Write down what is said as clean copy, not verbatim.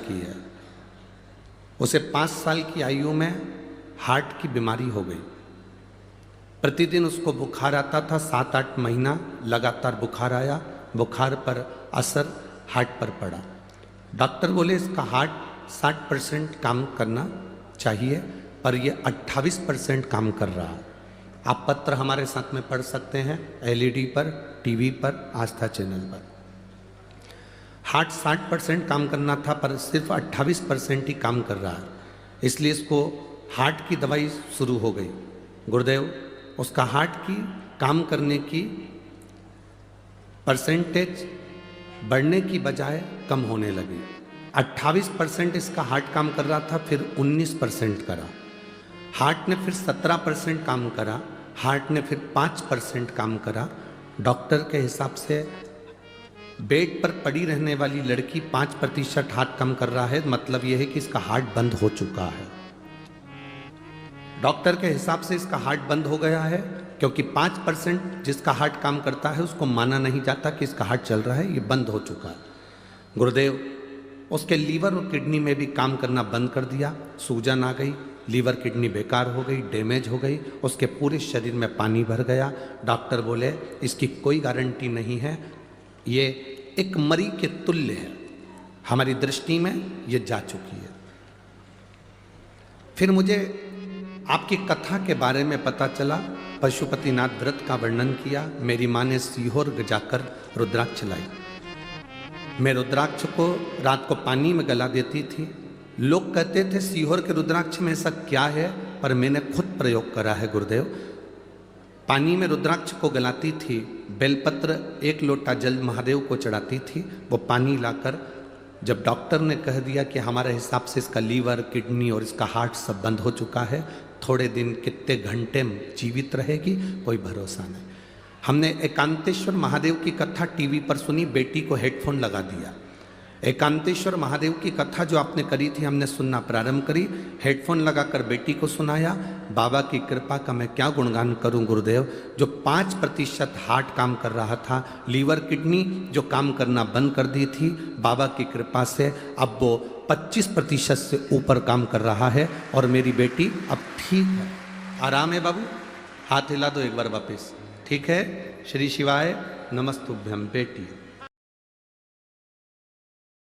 की है। उसे 5 साल की आयु में हार्ट की बीमारी हो गई। प्रतिदिन उसको बुखार आता था, 7-8 महीना लगातार बुखार आया। बुखार पर असर हार्ट पर पड़ा। डॉक्टर बोले इसका हार्ट 60% काम करना चाहिए, पर ये 28% काम कर रहा है। आप पत्र हमारे साथ में पढ़ सकते हैं, एलईडी पर, टीवी पर, आस्था चैनल पर। हार्ट 60% काम करना था, पर सिर्फ 28% ही काम कर रहा है। इसलिए इसको हार्ट की दवाई शुरू हो गई। गुरुदेव, उसका हार्ट की काम करने की परसेंटेज बढ़ने की बजाय कम होने लगी। 28% इसका हार्ट काम कर रहा था, फिर 19% करा। हार्ट ने फिर 17% काम करा। हार्ट ने फिर 5% काम करा। डॉक्टर के हिसाब से बेड पर पड़ी रहने वाली लड़की 5% हार्ट कम कर रहा है, मतलब यह है कि इसका हार्ट बंद हो चुका है। डॉक्टर के हिसाब से इसका हार्ट बंद हो गया है, क्योंकि 5% जिसका हार्ट काम करता है उसको माना नहीं जाता कि इसका हार्ट चल रहा है, ये बंद हो चुका है। गुरुदेव, उसके लीवर और किडनी में भी काम करना बंद कर दिया। सूजन आ गई, लीवर किडनी बेकार हो गई, डैमेज हो गई, उसके पूरे शरीर में पानी भर गया। डॉक्टर बोले इसकी कोई गारंटी नहीं है, ये एक मरी के तुल्य है। हमारी दृष्टि में ये जा चुकी है। फिर मुझे आपकी कथा के बारे में पता चला। पशुपतिनाथ व्रत का वर्णन किया। मेरी माँ ने सीहोर जाकर रुद्राक्ष लाई। मैं रुद्राक्ष को रात को पानी में गला देती थी। लोग कहते थे सीहोर के रुद्राक्ष में ऐसा क्या है, पर मैंने खुद प्रयोग करा है गुरुदेव। पानी में रुद्राक्ष को गलाती थी, बेलपत्र 1 लोटा जल महादेव को चढ़ाती थी। वो पानी लाकर जब डॉक्टर ने कह दिया कि हमारे हिसाब से इसका लीवर, किडनी और इसका हार्ट सब बंद हो चुका है, थोड़े दिन कितने घंटे जीवित रहेगी कोई भरोसा नहीं। हमने एकांतेश्वर महादेव की कथा टीवी पर सुनी, बेटी को हेडफोन लगा दिया। एकांतेश्वर महादेव की कथा जो आपने करी थी हमने सुनना प्रारंभ करी, हेडफोन लगाकर बेटी को सुनाया। बाबा की कृपा का मैं क्या गुणगान करूं गुरुदेव। जो 5% हार्ट काम कर रहा था, लीवर किडनी जो काम करना बंद कर दी थी, बाबा की कृपा से अब वो 25% से ऊपर काम कर रहा है और मेरी बेटी अब ठीक है। आराम है बाबू, हाथ हिला दो एक बार वापस। ठीक है। श्री शिवाय नमस्तुभ्यम बेटी।